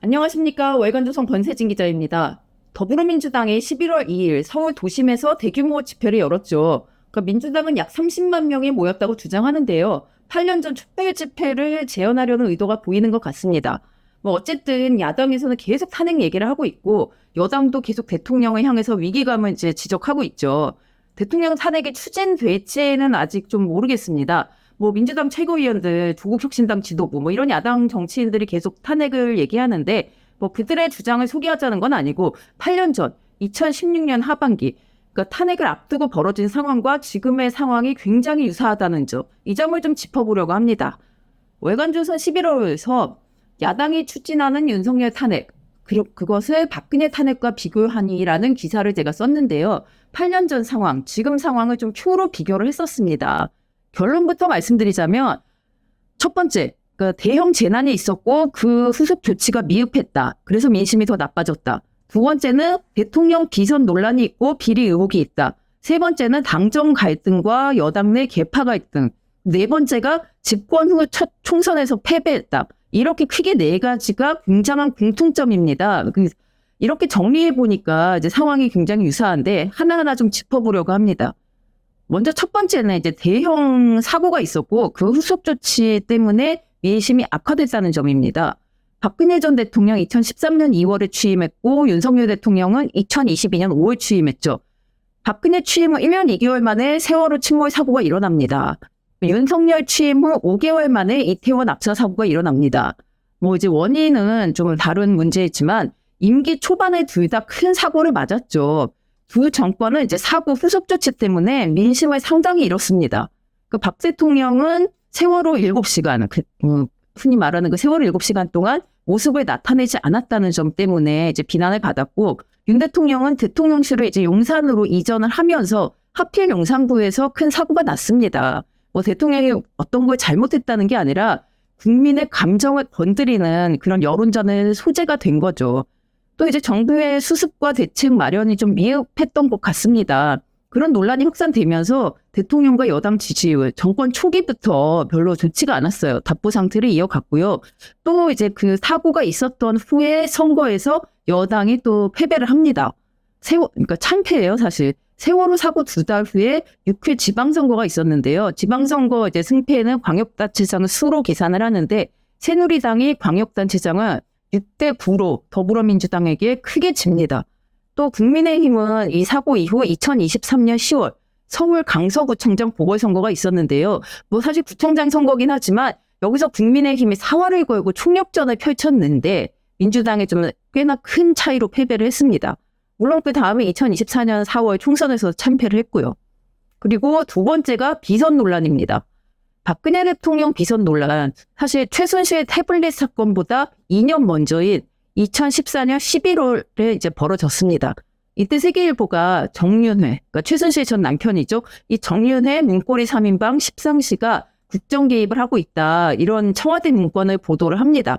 안녕하십니까. 월간조선 권세진 기자입니다. 더불어민주당이 11월 2일 서울 도심에서 대규모 집회를 열었죠. 민주당은 약 30만 명이 모였다고 주장하는데요. 8년 전 촛불 집회를 재현하려는 의도가 보이는 것 같습니다. 어쨌든 야당에서는 계속 탄핵 얘기를 하고 있고 여당도 계속 대통령을 향해서 위기감을 지적하고 있죠. 대통령 탄핵이 추진될지는 아직 좀 모르겠습니다. 민주당 최고위원들, 조국혁신당 지도부, 이런 야당 정치인들이 계속 탄핵을 얘기하는데, 그들의 주장을 소개하자는 건 아니고, 8년 전, 2016년 하반기, 그러니까 탄핵을 앞두고 벌어진 상황과 지금의 상황이 굉장히 유사하다는 점, 이 점을 좀 짚어보려고 합니다. 월간조선 11월에서 야당이 추진하는 윤석열 탄핵, 그것을 박근혜 탄핵과 비교하니라는 기사를 제가 썼는데요. 8년 전 상황, 지금 상황을 좀 표로 비교를 했었습니다. 결론부터 말씀드리자면 첫 번째, 대형 재난이 있었고 그 후속 조치가 미흡했다. 그래서 민심이 더 나빠졌다. 두 번째는 대통령 비선 논란이 있고 비리 의혹이 있다. 세 번째는 당정 갈등과 여당 내 계파 갈등. 네 번째가 집권 후 첫 총선에서 패배했다. 이렇게 크게 네 가지가 굉장한 공통점입니다. 이렇게 정리해 보니까 이제 상황이 굉장히 유사한데 하나하나 좀 짚어보려고 합니다. 먼저 첫 번째는 이제 대형 사고가 있었고 그 후속 조치 때문에 민심이 악화됐다는 점입니다. 박근혜 전 대통령 2013년 2월에 취임했고 윤석열 대통령은 2022년 5월 취임했죠. 박근혜 취임 후 1년 2개월 만에 세월호 침몰 사고가 일어납니다. 윤석열 취임 후 5개월 만에 이태원 압사 사고가 일어납니다. 이제 원인은 좀 다른 문제이지만 임기 초반에 둘 다 큰 사고를 맞았죠. 두 정권은 이제 사고 후속 조치 때문에 민심을 상당히 잃었습니다. 박 대통령은 세월호 7시간, 흔히 말하는 그 세월호 7시간 동안 모습을 나타내지 않았다는 점 때문에 이제 비난을 받았고, 윤 대통령은 대통령실을 이제 용산으로 이전을 하면서 하필 용산구에서 큰 사고가 났습니다. 대통령이 어떤 걸 잘못했다는 게 아니라 국민의 감정을 건드리는 그런 여론전의 소재가 된 거죠. 또 이제 정부의 수습과 대책 마련이 좀 미흡했던 것 같습니다. 그런 논란이 확산되면서 대통령과 여당 지지율, 정권 초기부터 별로 좋지가 않았어요. 답보 상태를 이어갔고요. 또 이제 그 사고가 있었던 후에 선거에서 여당이 또 패배를 합니다. 그러니까 참패예요, 사실. 세월호 사고 2달 후에 6회 지방선거가 있었는데요. 지방선거 이제 승패는 광역단체장을 수로 계산을 하는데 새누리당이 광역단체장을 6대9로 더불어민주당에게 크게 집니다. 또 국민의힘은 이 사고 이후 2023년 10월 서울 강서구청장 보궐선거가 있었는데요. 사실 구청장 선거긴 하지만 여기서 국민의힘이 사활을 걸고 총력전을 펼쳤는데 민주당이 좀 꽤나 큰 차이로 패배를 했습니다. 물론 그 다음에 2024년 4월 총선에서 참패를 했고요. 그리고 두 번째가 비선 논란입니다. 박근혜 대통령 비선 논란, 사실 최순실 태블릿 사건보다 2년 먼저인 2014년 11월에 이제 벌어졌습니다. 이때 세계일보가 정윤회, 그러니까 최순실 전 남편이죠. 이 정윤회 문고리 3인방 13씨가 국정 개입을 하고 있다. 이런 청와대 문건을 보도를 합니다.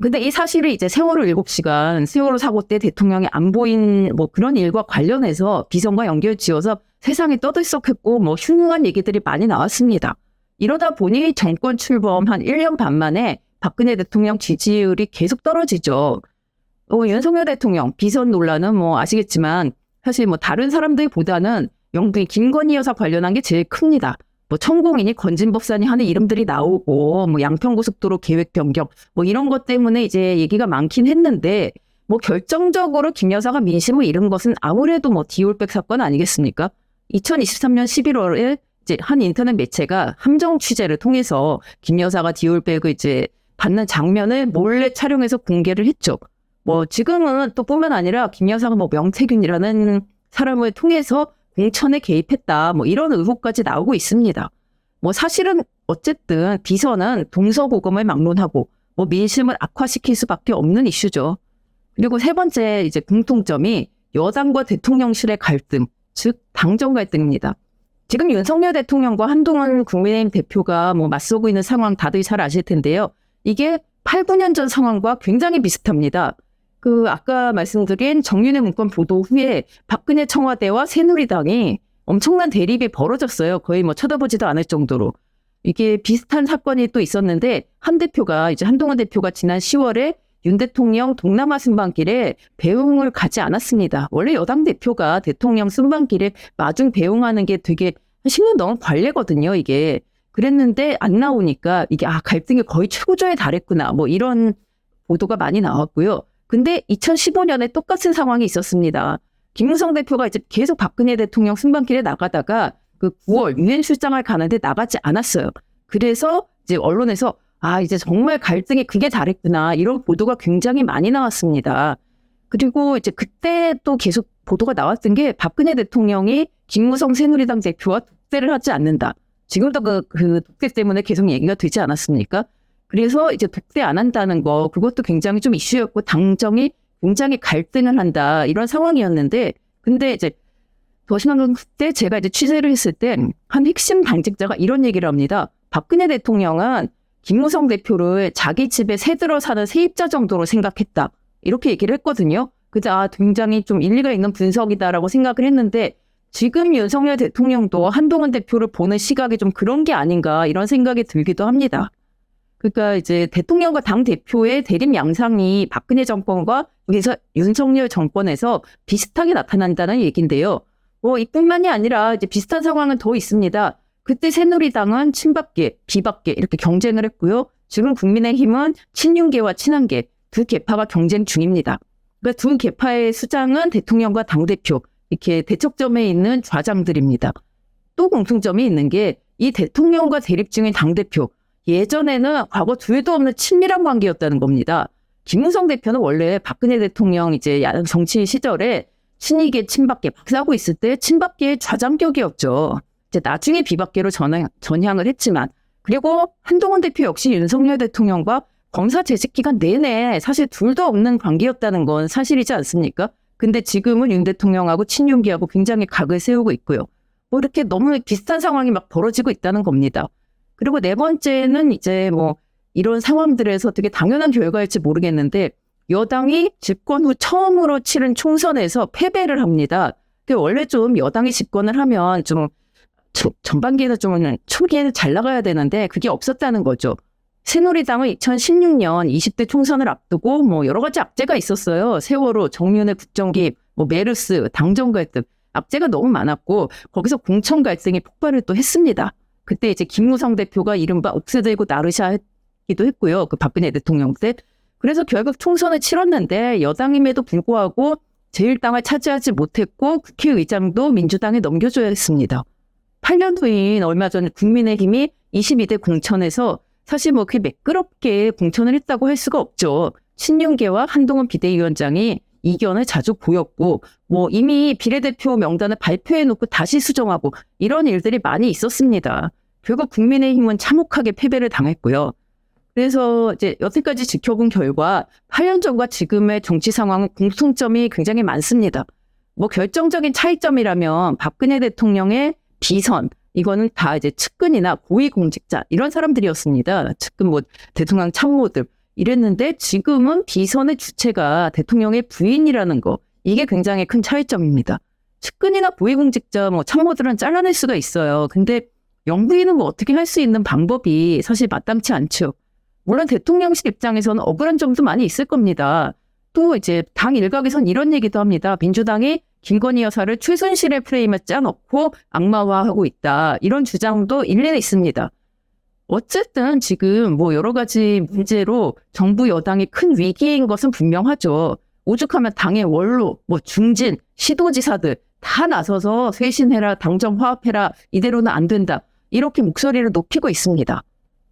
근데 이 사실을 이제 세월호 7시간, 세월호 사고 때 대통령이 안 보인 그런 일과 관련해서 비선과 연결 지어서 세상에 떠들썩했고 흉흉한 얘기들이 많이 나왔습니다. 이러다 보니 정권 출범 한 1년 반 만에 박근혜 대통령 지지율이 계속 떨어지죠. 윤석열 대통령 비선 논란은 아시겠지만 사실 다른 사람들보다는 영부인 김건희 여사 관련한 게 제일 큽니다. 천공인이 건진법사니 하는 이름들이 나오고 양평고속도로 계획 변경 이런 것 때문에 이제 얘기가 많긴 했는데 결정적으로 김 여사가 민심을 잃은 것은 아무래도 디올백 사건 아니겠습니까? 2023년 11월에 이제 한 인터넷 매체가 함정 취재를 통해서 김 여사가 디올백을 이제 받는 장면을 몰래 촬영해서 공개를 했죠. 지금은 또 뿐만 아니라 김 여사가 명태균이라는 사람을 통해서 공천에 개입했다. 이런 의혹까지 나오고 있습니다. 사실은 어쨌든 비선은 동서고금을 막론하고 민심을 악화시킬 수밖에 없는 이슈죠. 그리고 세 번째 이제 공통점이 여당과 대통령실의 갈등, 즉 당정 갈등입니다. 지금 윤석열 대통령과 한동훈 국민의힘 대표가 맞서고 있는 상황 다들 잘 아실 텐데요. 이게 8, 9년 전 상황과 굉장히 비슷합니다. 아까 말씀드린 정윤회 문건 보도 후에 박근혜 청와대와 새누리당이 엄청난 대립이 벌어졌어요. 거의 쳐다보지도 않을 정도로. 이게 비슷한 사건이 또 있었는데 한동훈 대표가 지난 10월에 윤 대통령 동남아 순방길에 배웅을 가지 않았습니다. 원래 여당 대표가 대통령 순방길에 마중 배웅하는 게 되게 한 10년 넘은 관례거든요, 이게. 그랬는데 안 나오니까 이게 갈등이 거의 최고조에 달했구나. 뭐 이런 보도가 많이 나왔고요. 근데 2015년에 똑같은 상황이 있었습니다. 김무성 대표가 이제 계속 박근혜 대통령 순방길에 나가다가 그 9월 유엔 출장을 가는데 나가지 않았어요. 그래서 이제 언론에서 이제 정말 갈등이 그게 다랬구나. 이런 보도가 굉장히 많이 나왔습니다. 그리고 이제 그때 또 계속 보도가 나왔던 게 박근혜 대통령이 김무성 새누리당 대표와 독대를 하지 않는다. 지금도 그 독대 때문에 계속 얘기가 되지 않았습니까? 그래서 이제 독대 안 한다는 거, 그것도 굉장히 좀 이슈였고, 당정이 굉장히 갈등을 한다. 이런 상황이었는데, 근데 이제 더 심한 건 그때 제가 이제 취재를 했을 때, 한 핵심 당직자가 이런 얘기를 합니다. 박근혜 대통령은 김무성 대표를 자기 집에 새들어 사는 세입자 정도로 생각했다. 이렇게 얘기를 했거든요. 그래서 굉장히 좀 일리가 있는 분석이다라고 생각을 했는데, 지금 윤석열 대통령도 한동훈 대표를 보는 시각이 좀 그런 게 아닌가 이런 생각이 들기도 합니다. 그러니까 이제 대통령과 당 대표의 대립 양상이 박근혜 정권과 그래서 윤석열 정권에서 비슷하게 나타난다는 얘기인데요. 이뿐만이 아니라 이제 비슷한 상황은 더 있습니다. 그때 새누리당은 친박계, 비박계 이렇게 경쟁을 했고요. 지금 국민의힘은 친윤계와 친한계 두 계파가 경쟁 중입니다. 그러니까 두 계파의 수장은 대통령과 당대표 이렇게 대척점에 있는 좌장들입니다. 또 공통점이 있는 게 이 대통령과 대립 중인 당대표 예전에는 과거 뒤에도 없는 친밀한 관계였다는 겁니다. 김무성 대표는 원래 박근혜 대통령 이제 야당 정치인 시절에 친이계, 친박계 막 싸우고 있을 때 친박계의 좌장격이었죠. 이제 나중에 비박계로 전향을 했지만 그리고 한동훈 대표 역시 윤석열 대통령과 검사 재직 기간 내내 사실 둘도 없는 관계였다는 건 사실이지 않습니까? 근데 지금은 윤 대통령하고 친윤계하고 굉장히 각을 세우고 있고요. 이렇게 너무 비슷한 상황이 막 벌어지고 있다는 겁니다. 그리고 네 번째는 이제 이런 상황들에서 되게 당연한 결과일지 모르겠는데 여당이 집권 후 처음으로 치른 총선에서 패배를 합니다. 원래 좀 여당이 집권을 하면 좀 전반기에서 좀 초기에는 잘 나가야 되는데 그게 없었다는 거죠. 새누리당은 2016년 20대 총선을 앞두고 여러 가지 악재가 있었어요. 세월호, 정윤회 국정기입, 메르스, 당정 갈등. 악재가 너무 많았고 거기서 공천 갈등이 폭발을 또 했습니다. 그때 이제 김무성 대표가 이른바 옥새 들고 나르샤 했기도 했고요. 그 박근혜 대통령 때. 그래서 결국 총선을 치렀는데 여당임에도 불구하고 제1당을 차지하지 못했고 국회의장도 민주당에 넘겨줘야 했습니다. 8년 후인 얼마 전 국민의힘이 22대 공천에서 사실 그렇게 매끄럽게 공천을 했다고 할 수가 없죠. 친윤계와 한동훈 비대위원장이 이견을 자주 보였고 이미 비례대표 명단을 발표해놓고 다시 수정하고 이런 일들이 많이 있었습니다. 결국 국민의힘은 참혹하게 패배를 당했고요. 그래서 이제 여태까지 지켜본 결과 8년 전과 지금의 정치 상황은 공통점이 굉장히 많습니다. 결정적인 차이점이라면 박근혜 대통령의 비선, 이거는 다 이제 측근이나 고위공직자 이런 사람들이었습니다. 측근 대통령 참모들 이랬는데 지금은 비선의 주체가 대통령의 부인이라는 거 이게 굉장히 큰 차이점입니다. 측근이나 고위공직자 참모들은 잘라낼 수가 있어요. 근데 영부인은 어떻게 할 수 있는 방법이 사실 마땅치 않죠. 물론 대통령실 입장에서는 억울한 점도 많이 있을 겁니다. 또 이제 당 일각에선 이런 얘기도 합니다. 민주당이 김건희 여사를 최순실의 프레임에 짜놓고 악마화하고 있다. 이런 주장도 일리는 있습니다. 어쨌든 지금 여러 가지 문제로 정부 여당이 큰 위기인 것은 분명하죠. 오죽하면 당의 원로, 중진, 시도지사들 다 나서서 쇄신해라, 당정 화합해라, 이대로는 안 된다. 이렇게 목소리를 높이고 있습니다.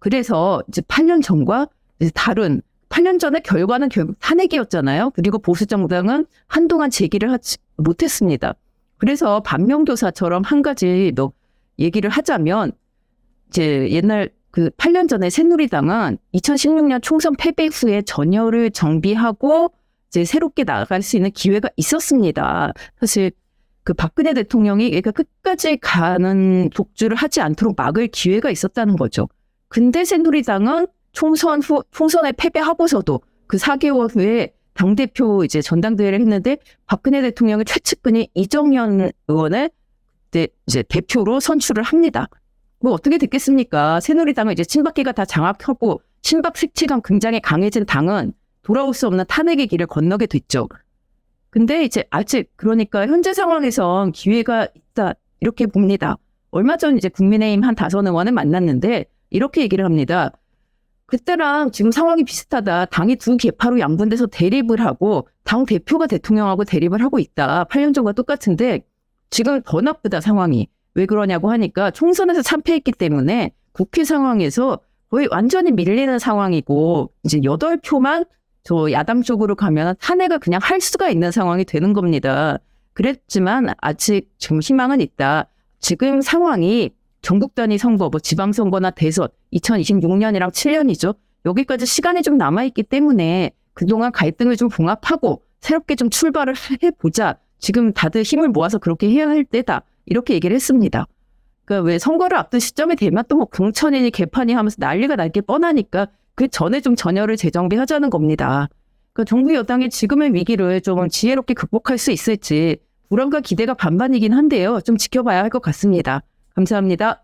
그래서 이제 8년 전과 이제 다른 8년 전의 결과는 결국 탄핵이었잖아요. 그리고 보수정당은 한동안 제기를 하지 못했습니다. 그래서 반면교사처럼 한 가지 얘기를 하자면 이제 옛날 8년 전에 새누리당은 2016년 총선 패배 후에 전열을 정비하고 이제 새롭게 나아갈 수 있는 기회가 있었습니다. 사실 박근혜 대통령이 얘가 끝까지 가는 독주를 하지 않도록 막을 기회가 있었다는 거죠. 근데 새누리당은 총선에 패배하고서도 그 4개월 후에 당대표 이제 전당대회를 했는데 박근혜 대통령의 최측근이 이정현 의원을 이제 대표로 선출을 합니다. 어떻게 됐겠습니까? 새누리당은 이제 친박계가 다 장악하고 친박 색채가 굉장히 강해진 당은 돌아올 수 없는 탄핵의 길을 건너게 됐죠. 근데 이제 아직 그러니까 현재 상황에선 기회가 있다 이렇게 봅니다. 얼마 전 이제 국민의힘 한 5의원을 만났는데 이렇게 얘기를 합니다. 그때랑 지금 상황이 비슷하다. 당이 두 계파로 양분돼서 대립을 하고 당 대표가 대통령하고 대립을 하고 있다. 8년 전과 똑같은데 지금 더 나쁘다 상황이. 왜 그러냐고 하니까 총선에서 참패했기 때문에 국회 상황에서 거의 완전히 밀리는 상황이고 이제 8표만 저 야당 쪽으로 가면 탄핵을 그냥 할 수가 있는 상황이 되는 겁니다. 그랬지만 아직 좀 희망은 있다. 지금 상황이 전국 단위 선거, 뭐 지방선거나 대선 2026년이랑 7년이죠. 여기까지 시간이 좀 남아있기 때문에 그동안 갈등을 좀 봉합하고 새롭게 좀 출발을 해보자. 지금 다들 힘을 모아서 그렇게 해야 할 때다. 이렇게 얘기를 했습니다. 그러니까 왜 선거를 앞둔 시점이 되면 또 뭐 공천이니 개판이 하면서 난리가 날 게 뻔하니까 그 전에 좀 전열을 재정비하자는 겁니다. 그러니까 정부 여당이 지금의 위기를 좀 지혜롭게 극복할 수 있을지 불안과 기대가 반반이긴 한데요. 좀 지켜봐야 할 것 같습니다. 감사합니다.